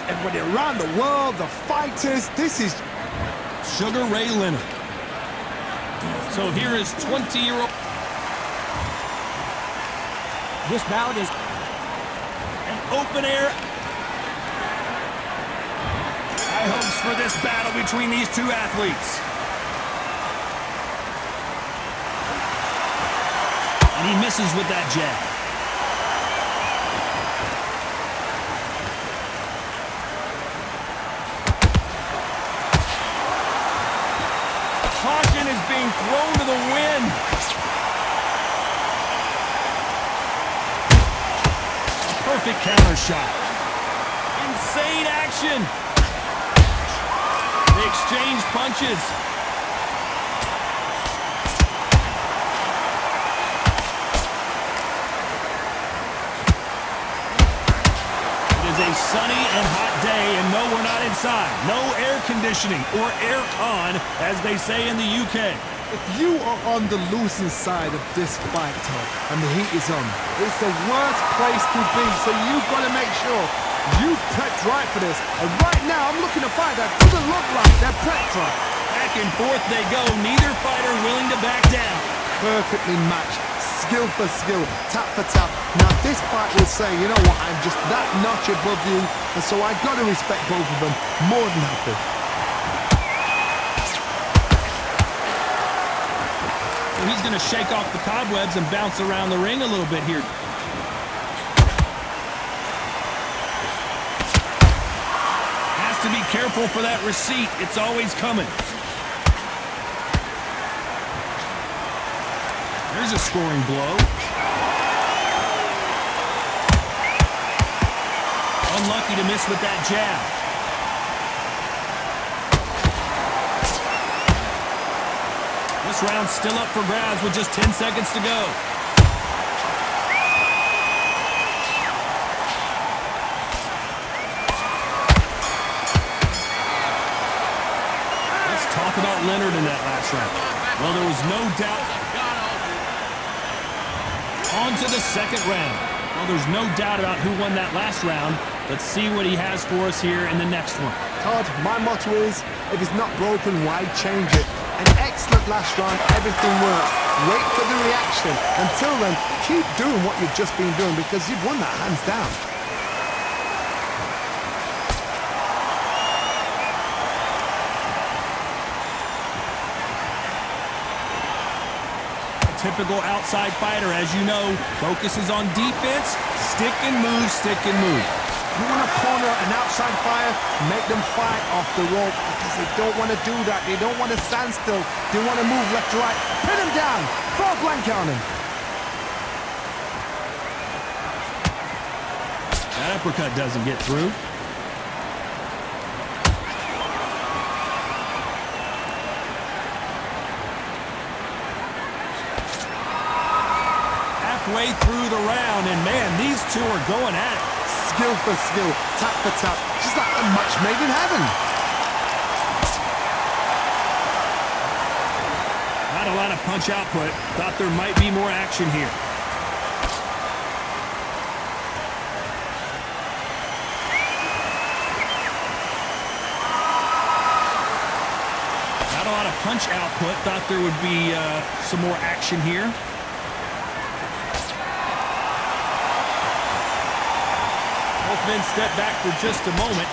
everybody around the world, the fighters. This is Sugar Ray Leonard. So here is 20-year-old. This bout is An open air. High hopes for this battle between these two athletes. And he misses with that jab. Caution is being thrown to the wind. Perfect counter shot. Insane action. They exchange punches. It is a sunny and hot day, and no, we're not inside. No air conditioning or air con, as they say in the UK. If you are on the losing side of this fight, Todd, and the heat is on, it's the worst place to be, so you've got to make sure you've prepped right for this. And right now, I'm looking to fight that doesn't look like they're prepped right. Back and forth they go, neither fighter willing to back down. Perfectly matched, skill for skill, tap for tap. Now, this fight will say, you know what, I'm just that notch above you, and so I've got to respect both of them more than happy. He's going to shake off the cobwebs and bounce around the ring a little bit here. Has to be careful for that receipt. It's always coming. There's a scoring blow. Unlucky to miss with that jab. This round's still up for grabs with just 10 seconds to go. Let's talk about Leonard in that last round. Well, there was no doubt. On to the second round. Well, there's no doubt about who won that last round. Let's see what he has for us here in the next one. Todd, my motto is, if it's not broken, why change it? An excellent last round, everything worked. Wait for the reaction. Until then, keep doing what you've just been doing because you've won that hands down. A typical outside fighter, as you know, focuses on defense, stick and move, stick and move. You want to corner an outside fighter, make them fight off the rope because they don't want to do that. They don't want to stand still. They want to move left to right. Pin him down. Throw a blanket on him. That uppercut doesn't get through. Halfway through the round, and man, these two are going at it. Skill for skill, tap for tap, just like a match made in heaven. Not a lot of punch output. Thought there might be more action here. Not a lot of punch output. Thought there would be some more action here. Both men step back for just a moment.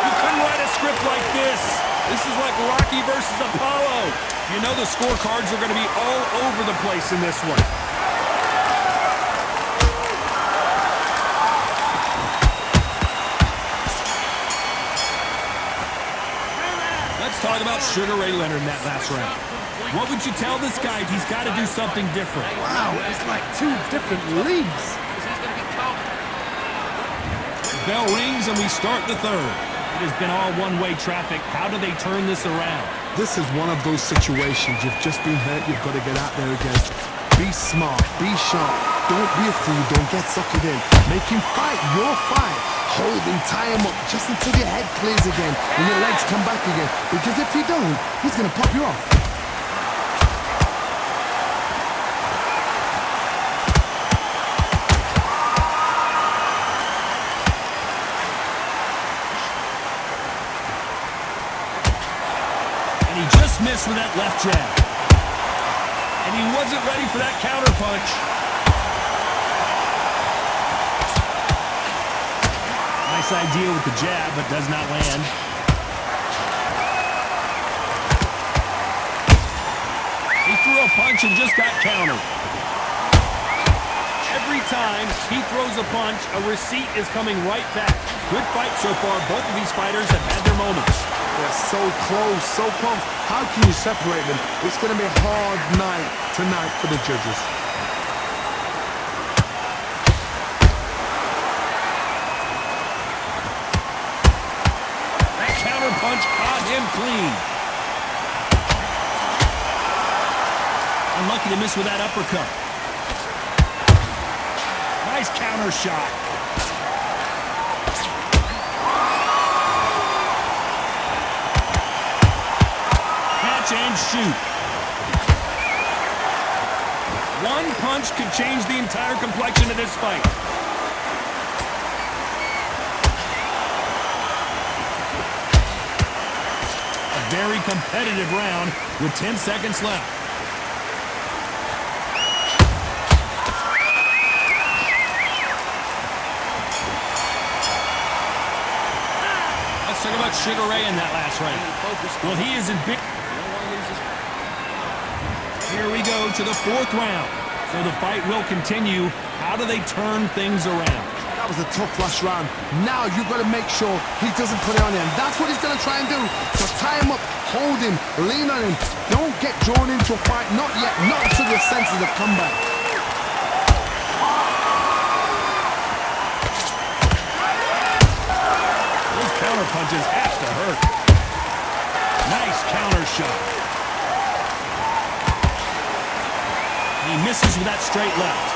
You couldn't write a script like this. This is like Rocky versus Apollo. You know the scorecards are going to be all over the place in this one. Talk about Sugar Ray Leonard in that last round. What would you tell this guy if he's got to do something different? Wow, it's like two different leagues. The bell rings and we start the third. It has been all one-way traffic. How do they turn this around? This is one of those situations. You've just been hurt. You've got to get out there again. Be smart. Be sharp. Don't be a fool. Don't get suckered in. Make him fight your fight. Hold him, tie him up just until your head clears again and your legs come back again. Because if you don't, he's going to pop you off. missed with that left jab. And he wasn't ready for that counter punch. Nice idea with the jab, but does not land. He threw a punch and just got countered. Every time he throws a punch, a receipt is coming right back. Good fight so far. Both of these fighters have had their moments. They're so close, so close. How can you separate them? It's going to be a hard night tonight for the judges. That counter punch caught him clean. Unlucky to miss with that uppercut. Nice counter shot. Catch and shoot. One punch could change the entire complexion of this fight. A very competitive round with 10 seconds left. Talk about Sugar Ray in that last round. Well, he is in big... Here we go to the fourth round. So the fight will continue. How do they turn things around? That was a tough last round. Now you've got to make sure he doesn't put it on him. That's what he's going to try and do. So tie him up, hold him, lean on him. Don't get drawn into a fight. Not yet. Not until your senses have come back. Counter punches have to hurt. Nice counter shot. He misses with that straight left.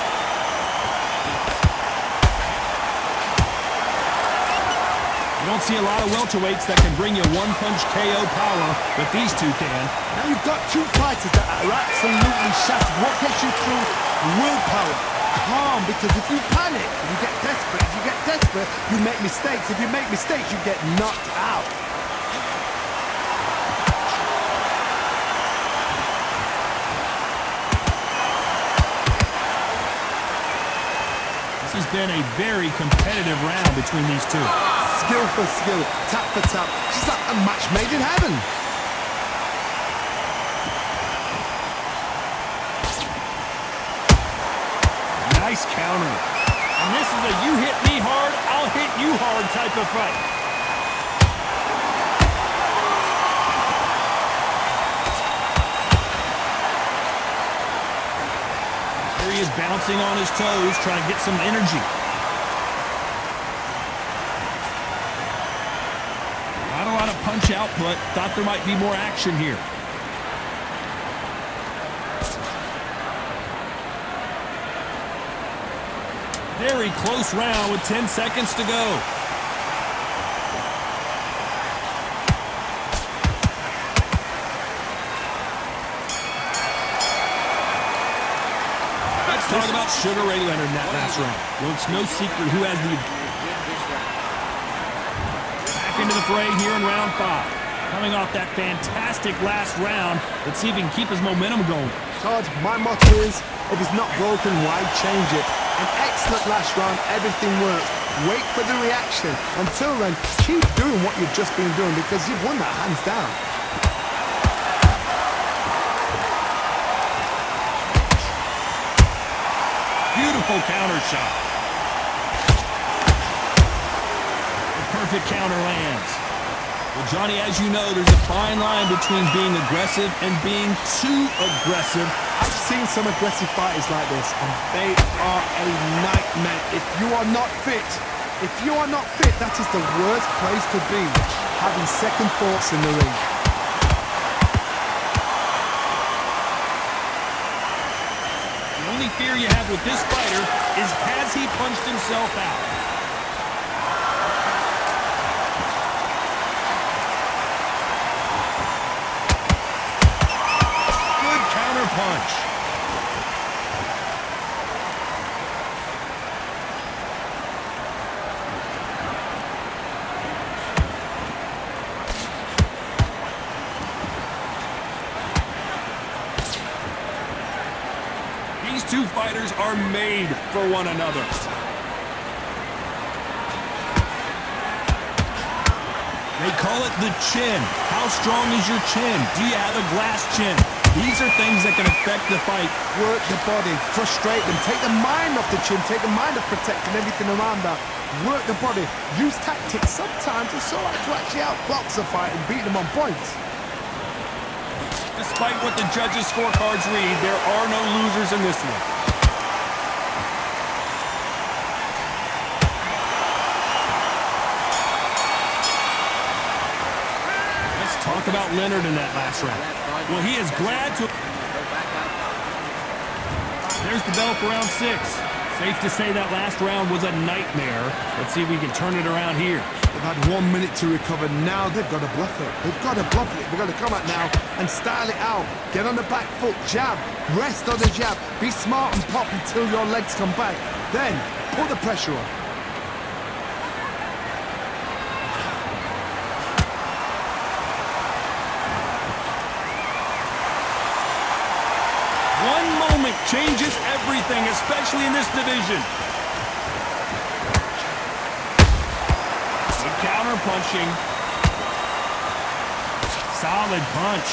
You don't see a lot of welterweights that can bring you one-punch KO power, but these two can. Now you've got two fighters that are absolutely shattered. What gets you through? Willpower. Calm, because if you panic, you get desperate. If you get desperate, you make mistakes. If you make mistakes, you get knocked out. This has been a very competitive round between these two. Skill for skill, tap for tap, just like a match made in heaven. Nice counter. And this is a you hit me hard, I'll hit you hard type of fight. Here he is bouncing on his toes, trying to get some energy. Not a lot of punch output. Thought there might be more action here. Very close round with 10 seconds to go. Let's talk about Sugar Ray Leonard in that last round. Well, it's no secret who has the... Back into the fray here in round 5. Coming off that fantastic last round. Let's see if he can keep his momentum going. Todd, my motto is, if it's not broken, why change it? An excellent last round, everything works. Wait for the reaction. Until then, keep doing what you've just been doing because you've won that hands down. Beautiful counter shot. The perfect counter lands. Well, Johnny, as you know, there's a fine line between being aggressive and being too aggressive. I've seen some aggressive fighters like this, and they are a nightmare. If you are not fit, that is the worst place to be, having second thoughts in the ring. The only fear you have with this fighter is has he punched himself out? Punch. These two fighters are made for one another. They call it the chin. How strong is your chin? Do you have a glass chin? These are things that can affect the fight. Work the body, frustrate them, take the mind off the chin, take the mind of protecting everything around that. Work the body, use tactics. Sometimes it's all right to actually outbox a fight and beat them on points. Despite what the judges' scorecards read, there are no losers in this one. Talk about Leonard in that last round. Well, he is glad to... There's the bell for round 6. Safe to say that last round was a nightmare. Let's see if we can turn it around here. They've had 1 minute to recover. Now they've got to bluff it. They've got to bluff it. They've got to come out now and style it out. Get on the back foot, jab, rest on the jab. Be smart and pop until your legs come back. Then, put the pressure on. One moment changes everything, especially in this division. Good counter punching. Solid punch.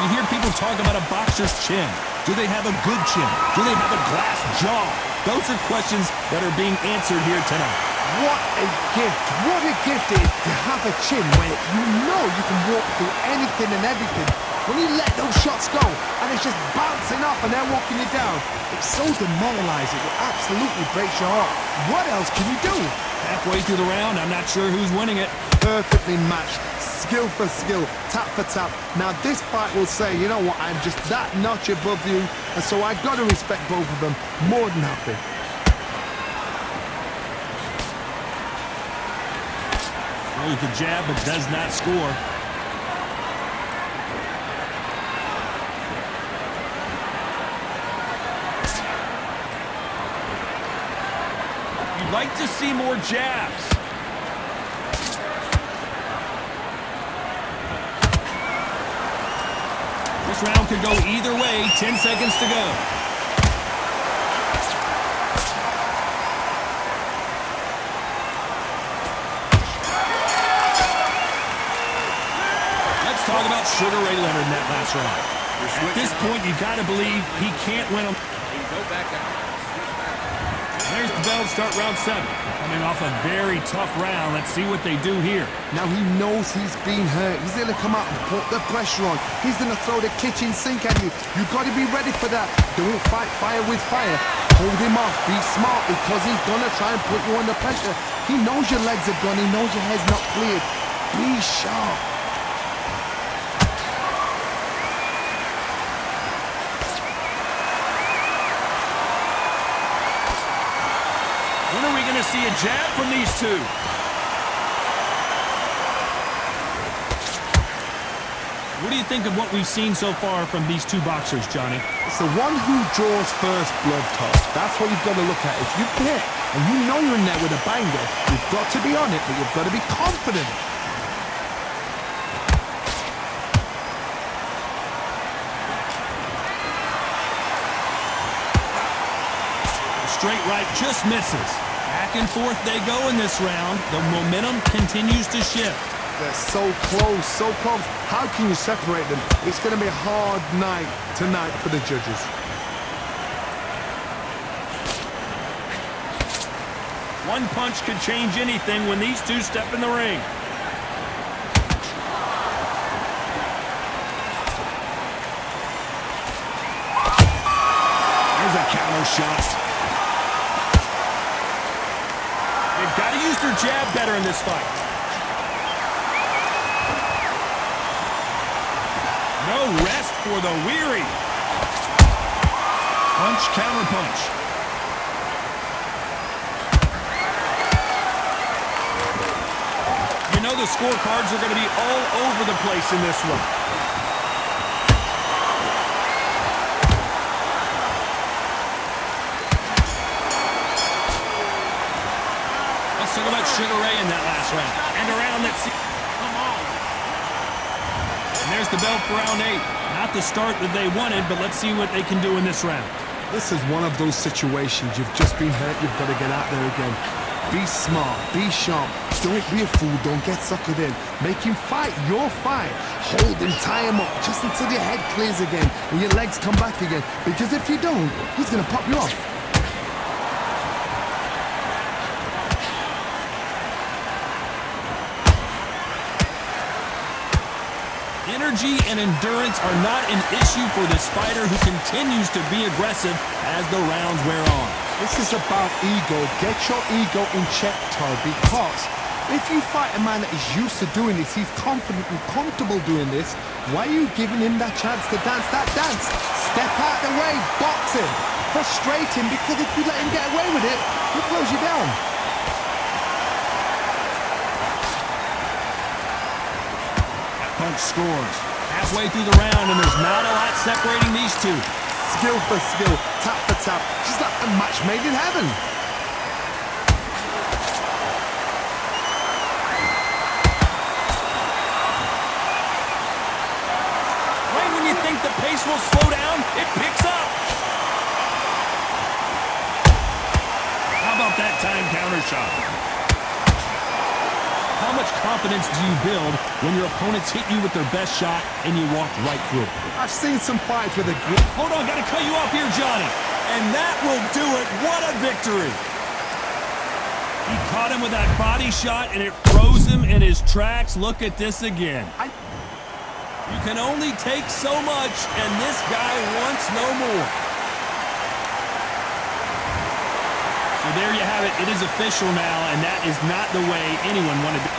You hear people talk about a boxer's chin. Do they have a good chin? Do they have a glass jaw? Those are questions that are being answered here tonight. What a gift. What a gift it is to have a chin where you know you can walk through anything and everything. When you let those shots go and it's just bouncing off and they're walking you down, it's so demoralizing. It absolutely breaks your heart. What else can you do? Halfway through the round, I'm not sure who's winning it. Perfectly matched. Skill for skill, tap for tap. Now this fight will say, you know what, I'm just that notch above you, and so I've got to respect both of them more than happy. Throws the jab, but does not score. You'd like to see more jabs. This round could go either way. 10 seconds to go. Let's talk about Sugar Ray Leonard in that last round. At this point, you got to believe he can't win them. There's the bell to start round 7. Coming off a very tough round. Let's see what they do here. Now he knows he's been hurt. He's going to come out and put the pressure on. He's going to throw the kitchen sink at you. You've got to be ready for that. Don't fight fire with fire. Hold him off. Be smart because he's going to try and put you under pressure. He knows your legs are gone. He knows your head's not cleared. Be sharp. When are we going to see a jab from these two? What do you think of what we've seen so far from these two boxers, Johnny? It's the one who draws first blood, Todd. That's what you've got to look at. If you hit and you know you're in there with a banger, you've got to be on it, but you've got to be confident. Straight right just misses. Back and forth they go in this round. The momentum continues to shift. They're so close, so close. How can you separate them? It's going to be a hard night tonight for the judges. One punch could change anything when these two step in the ring. There's a counter shot. They've got to use their jab better in this fight. No rest for the weary. Punch, counter punch. You know the scorecards are going to be all over the place in this one. talk about Sugar Ray in that last round. And around that... Come on. And there's the bell for round 8. Not the start that they wanted, but let's see what they can do in this round. This is one of those situations. You've just been hurt. You've got to get out there again. Be smart. Be sharp. Don't be a fool. Don't get suckered in. Make him fight your fight. Hold him, tie him up, just until your head clears again and your legs come back again. Because if you don't, he's going to pop you off. Energy and endurance are not an issue for this fighter who continues to be aggressive as the rounds wear on. This is about ego. Get your ego in check, Todd, because if you fight a man that is used to doing this, he's confident and comfortable doing this, why are you giving him that chance to dance that dance? Step out the way, box him, frustrate him, because if you let him get away with it, he'll close you down. Punch scores. Halfway through the round, and there's not a lot separating these two. Skill for skill, tap for tap, just like a match made in heaven. Right when you think the pace will slow down, it picks up. How about that time counter shot? How much confidence do you build when your opponents hit you with their best shot and you walk right through it? I've seen some fights with a grip. Hold on, gotta cut you off here, Johnny. And that will do it. What a victory. He caught him with that body shot, and it froze him in his tracks. Look at this again. You can only take so much, and this guy wants no more. So there you have it. It is official now, and that is not the way anyone wanted to...